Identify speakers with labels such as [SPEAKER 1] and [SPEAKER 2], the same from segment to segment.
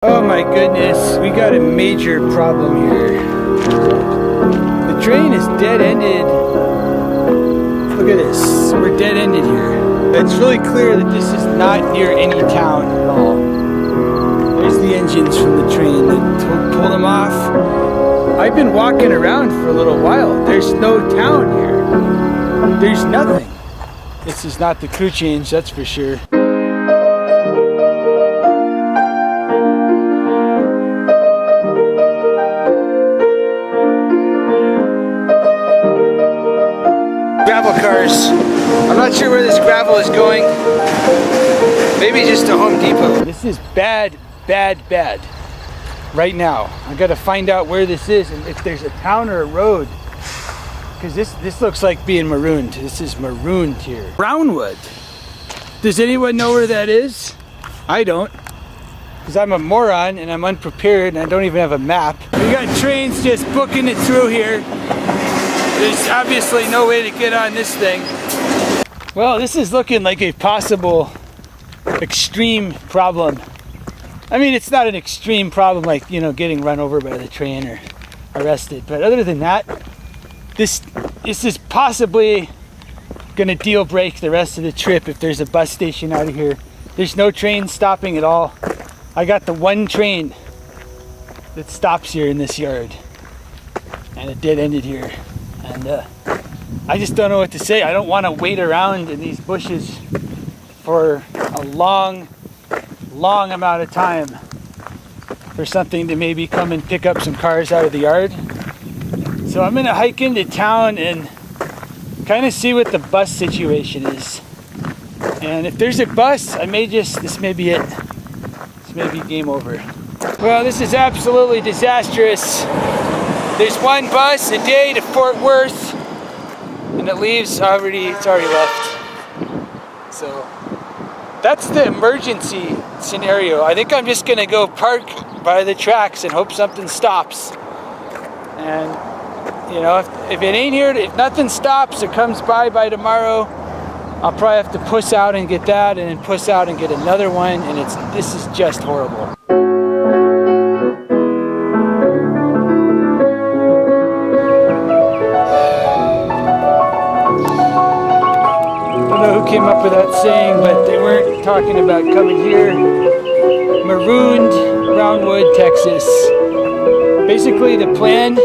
[SPEAKER 1] Oh my goodness, we got a major problem here. The train is dead-ended. Look at this, we're dead-ended here. It's really clear that this is not near any town at all. There's the engines from the train that pulled them off. I've been walking around for a little while. There's no town here. There's nothing. This is not the crew change, that's for sure. Gravel cars. I'm not sure where this gravel is going. Maybe just to Home Depot. This is bad, bad, bad. Right now. I gotta find out where this is and if there's a town or a road. Because this looks like being marooned. This is marooned here. Brownwood. Does anyone know where that is? I don't. Because I'm a moron and I'm unprepared and I don't even have a map. We got trains just booking it through here. There's obviously no way to get on this thing. Well, this is looking like a possible extreme problem. I mean, it's not an extreme problem like, you know, getting run over by the train or arrested. But other than that, this is possibly gonna deal break the rest of the trip if there's a bus station out of here. There's no train stopping at all. I got the one train that stops here in this yard. And it dead-ended here. And I just don't know what to say. I don't want to wait around in these bushes for a long amount of time for something to maybe come and pick up some cars out of the yard. So I'm going to hike into town and kind of see what the bus situation is. And if there's a bus, this may be it. This may be game over. Well, this is absolutely disastrous. There's one bus a day to Fort Worth, and it leaves it's already left. So that's the emergency scenario. I think I'm just gonna go park by the tracks and hope something stops. And you know, if it ain't here, if nothing stops or comes by tomorrow, I'll probably have to puss out and get that, and then puss out and get another one, and this is just horrible. Came up with that saying, but they weren't talking about coming here. Marooned, Brownwood, Texas. Basically the plan,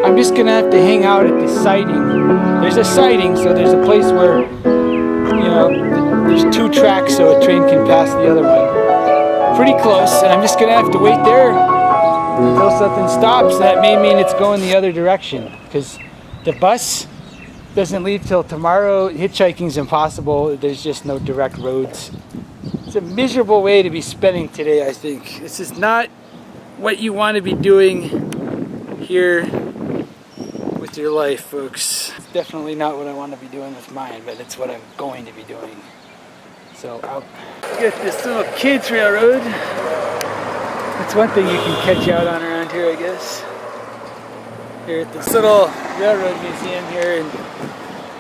[SPEAKER 1] I'm just gonna have to hang out at the siding. There's a siding, so there's a place where, you know, there's two tracks so a train can pass the other one. Pretty close, and I'm just gonna have to wait there until something stops. That may mean it's going the other direction, because the bus doesn't leave till tomorrow. Hitchhiking's impossible. There's just no direct roads. It's a miserable way to be spending today, I think. This is not what you want to be doing here with your life, folks. It's definitely not what I want to be doing with mine, but it's what I'm going to be doing. So I'll get this little kids railroad. That's one thing you can catch out on around here, I guess. Here at this little railroad museum here in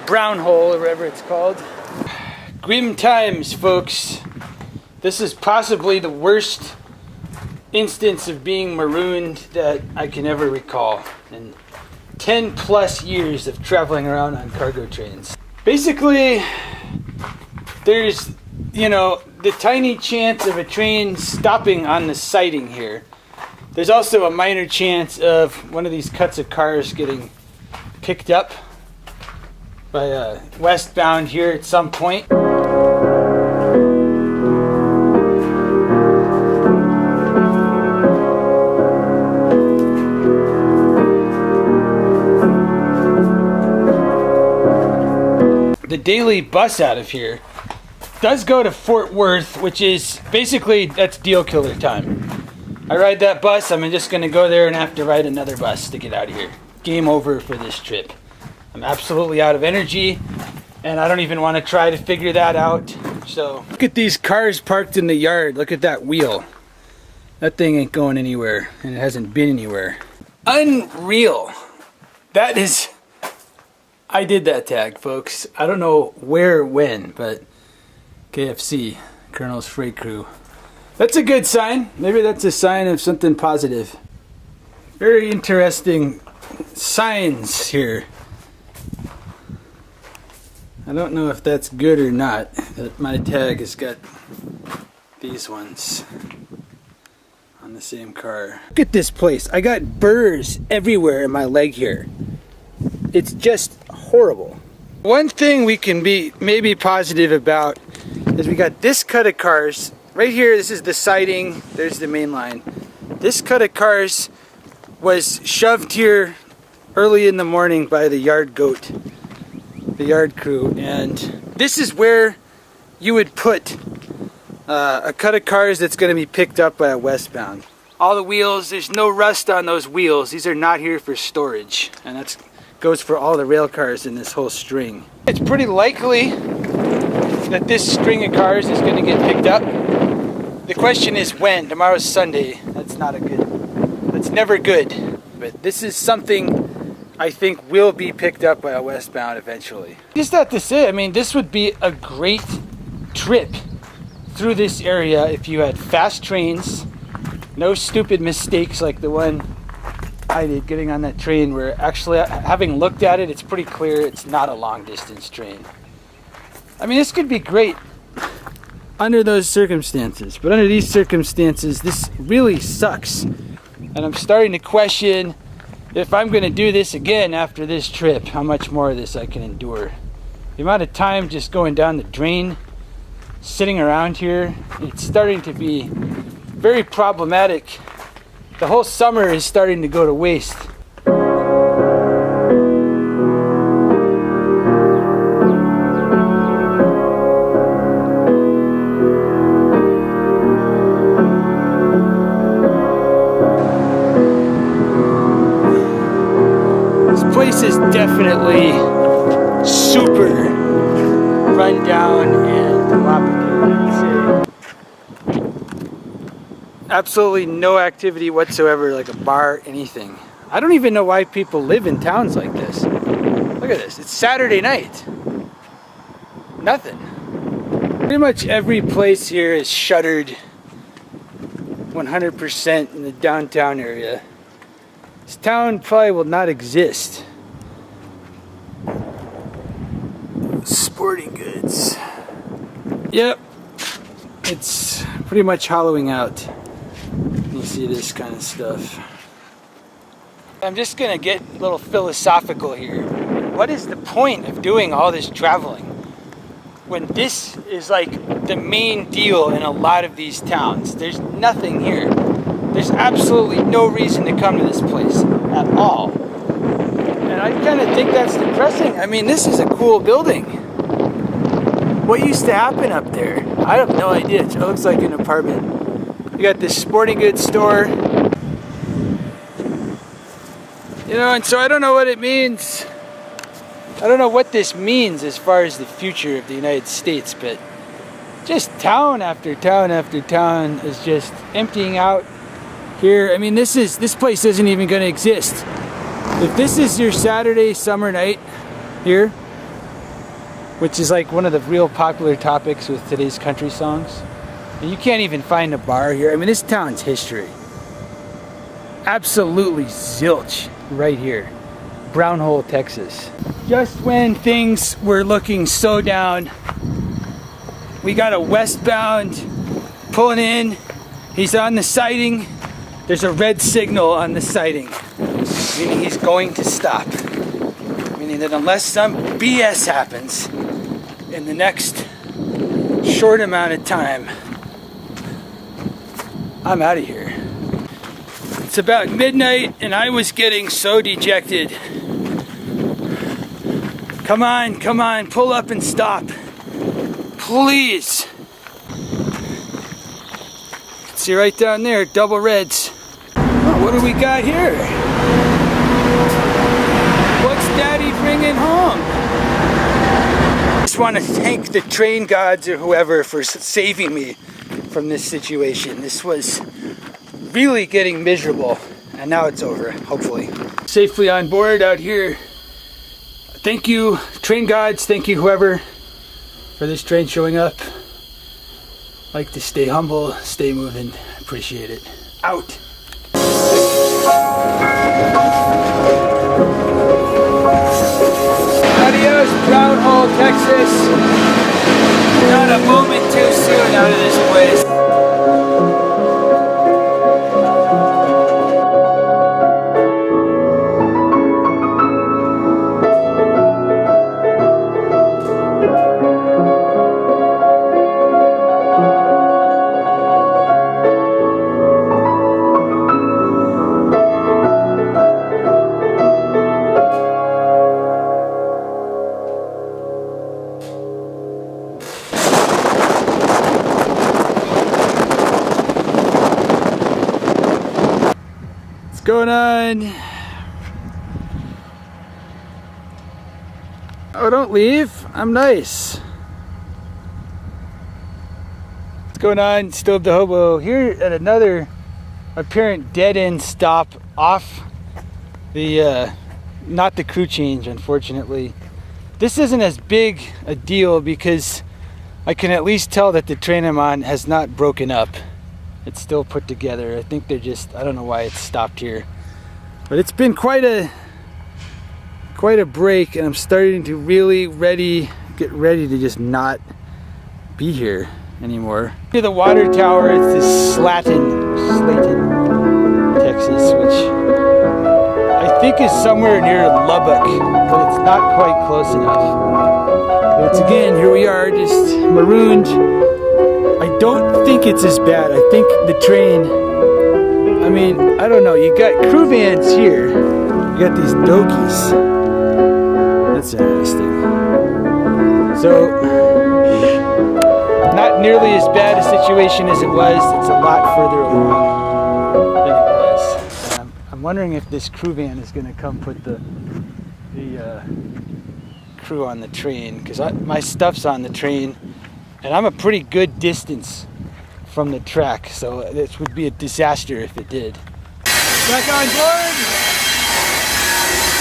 [SPEAKER 1] Brown Hole, or whatever it's called. Grim times, folks. This is possibly the worst instance of being marooned that I can ever recall in 10 plus years of traveling around on cargo trains. Basically, there's, you know, the tiny chance of a train stopping on the siding here. There's also a minor chance of one of these cuts of cars getting picked up by westbound here at some point. The daily bus out of here does go to Fort Worth, which is basically, that's deal killer time. I ride that bus, I'm just going to go there and have to ride another bus to get out of here. Game over for this trip. I'm absolutely out of energy, and I don't even want to try to figure that out. So, look at these cars parked in the yard. Look at that wheel. That thing ain't going anywhere, and it hasn't been anywhere. Unreal. That is... I did that tag, folks. I don't know where or when, but KFC, Colonel's Freight Crew. That's a good sign. Maybe that's a sign of something positive. Very interesting signs here. I don't know if that's good or not, that my tag has got these ones on the same car. Look at this place. I got burrs everywhere in my leg here. It's just horrible. One thing we can be maybe positive about is we got this cut of cars. Right here, this is the siding. There's the main line. This cut of cars was shoved here early in the morning by the yard goat, the yard crew, and this is where you would put a cut of cars that's going to be picked up by a westbound. All the wheels, there's no rust on those wheels. These are not here for storage, and that goes for all the rail cars in this whole string. It's pretty likely that this string of cars is going to get picked up. The question is when. Tomorrow's Sunday. That's not a good, that's never good. But this is something I think will be picked up by a westbound eventually. Just have to say, I mean, this would be a great trip through this area if you had fast trains, no stupid mistakes like the one I did getting on that train, where actually, having looked at it, it's pretty clear it's not a long distance train. I mean, this could be great under those circumstances, but under these circumstances, this really sucks. And I'm starting to question if I'm going to do this again after this trip, how much more of this I can endure. The amount of time just going down the drain, sitting around here, it's starting to be very problematic. The whole summer is starting to go to waste. This place is definitely super run down and dilapidated, I'd say. Absolutely no activity whatsoever, like a bar, anything. I don't even know why people live in towns like this. Look at this, it's Saturday night. Nothing. Pretty much every place here is shuttered 100% in the downtown area. This town probably will not exist. Sporting goods. Yep, it's pretty much hollowing out. You see this kind of stuff. I'm just gonna get a little philosophical here. What is the point of doing all this traveling when this is like the main deal in a lot of these towns? There's nothing here. There's absolutely no reason to come to this place at all. And I kind of think that's depressing. I mean, this is a cool building. What used to happen up there? I have no idea. It looks like an apartment. You got this sporting goods store. You know, and so I don't know what it means. I don't know what this means as far as the future of the United States, but just town after town after town is just emptying out here. I mean, this place isn't even going to exist. If this is your Saturday summer night here, which is like one of the real popular topics with today's country songs, and you can't even find a bar here. I mean, this town's history. Absolutely zilch right here. Brown Hole, Texas. Just when things were looking so down, we got a westbound pulling in. He's on the siding. There's a red signal on the siding, meaning he's going to stop. Meaning that unless some BS happens in the next short amount of time, I'm out of here. It's about midnight and I was getting so dejected. Come on, pull up and stop. Please. See right down there, double reds. Oh, what do we got here? What's Daddy bringing home? I just want to thank the train gods or whoever for saving me from this situation. This was really getting miserable, and now it's over, hopefully. Safely on board out here. Thank you, train gods, thank you whoever, for this train showing up. Like to stay humble, stay moving. Appreciate it. Out. Adios, Brown Hole, Texas. Not a moment too soon out of this place. What's going on? Oh, don't leave. I'm nice. What's going on? Stobe the Hobo here at another apparent dead-end stop off the, not the crew change, unfortunately. This isn't as big a deal because I can at least tell that the train I'm on has not broken up. It's still put together. I think they're just, I don't know why it's stopped here. But it's been quite a break, and I'm starting to really get ready to just not be here anymore. The water tower, it's this Slayton, Texas, which I think is somewhere near Lubbock, but it's not quite close enough. Once again, here we are, just marooned. I don't think it's as bad. I think the train, I mean, I don't know. You got crew vans here. You got these dogies. That's interesting. So, not nearly as bad a situation as it was. It's a lot further along than it was. I'm wondering if this crew van is going to come put the crew on the train, because my stuff's on the train. And I'm a pretty good distance from the track, so this would be a disaster if it did. Back on board!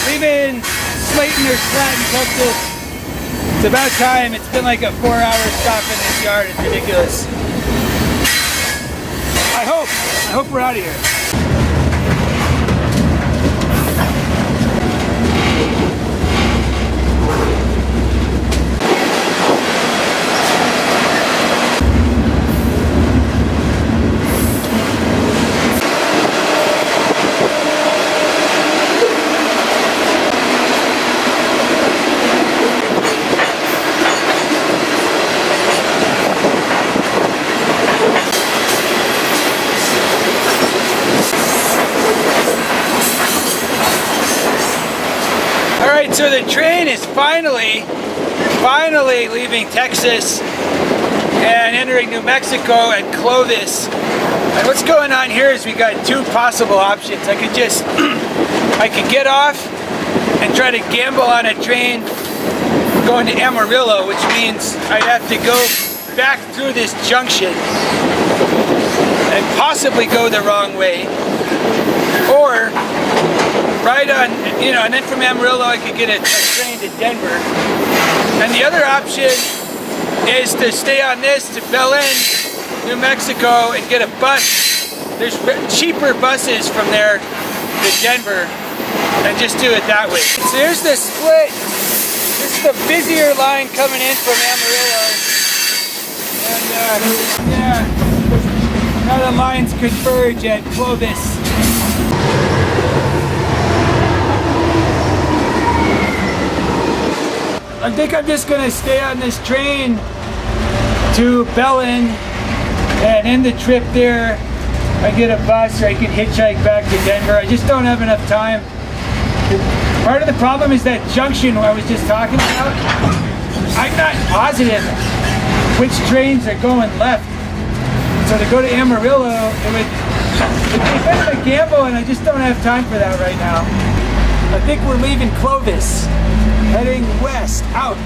[SPEAKER 1] Leaving Slayton or Slayton, Texas. It's about time. It's been like a 4-hour stop in this yard. It's ridiculous. I hope we're out of here. So the train is finally leaving Texas and entering New Mexico at Clovis. And what's going on here is we got two possible options. I could get off and try to gamble on a train going to Amarillo, which means I'd have to go back through this junction and possibly go the wrong way, or ride on, and then from Amarillo I could get a train to Denver. And the other option is to stay on this to Belen, New Mexico, and get a bus. There's cheaper buses from there to Denver, and just do it that way. So here's the split. This is the busier line coming in from Amarillo. And yeah, now the lines converge at Clovis. I think I'm just gonna stay on this train to Belen, and end the trip there. I get a bus, or I can hitchhike back to Denver. I just don't have enough time. Part of the problem is that junction I was just talking about. I'm not positive which trains are going left. So to go to Amarillo, it'd be a bit of a gamble, and I just don't have time for that right now. I think we're leaving Clovis, heading west, out.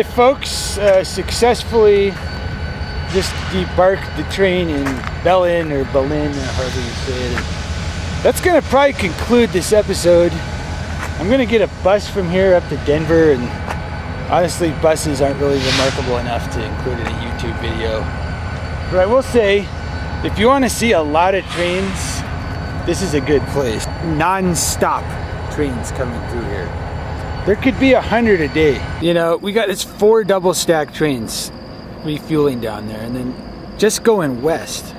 [SPEAKER 1] Alright folks, successfully just debarked the train in Berlin, or however you say it. That's gonna probably conclude this episode. I'm gonna get a bus from here up to Denver, and honestly buses aren't really remarkable enough to include in a YouTube video. But I will say, if you want to see a lot of trains, this is a good place. Non-stop trains coming through here. There could be 100 a day. You know, we got this 4 double stack trains refueling down there, and then just going west.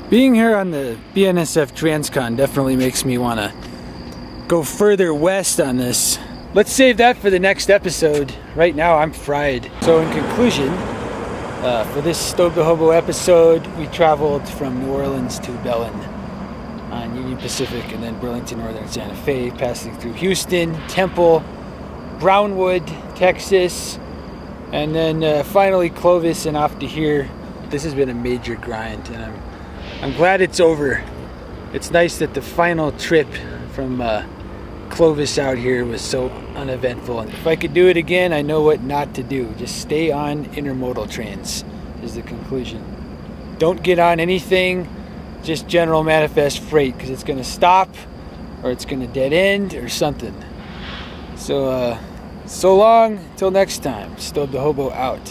[SPEAKER 1] Being here on the BNSF Transcon definitely makes me want to go further west on this. Let's save that for the next episode. Right now I'm fried. So in conclusion, for this Stobe the Hobo episode, we traveled from New Orleans to Berlin on Union Pacific, and then Burlington Northern Santa Fe, passing through Houston, Temple, Brownwood, Texas, and then finally Clovis and off to here. This has been a major grind, and I'm glad it's over. It's nice that the final trip from Clovis out here was so uneventful. And if I could do it again, I know what not to do. Just stay on intermodal trains is the conclusion. Don't get on anything, just general manifest freight, because it's going to stop, or it's going to dead end, or something. So, so long, till next time. Stobe the Hobo out.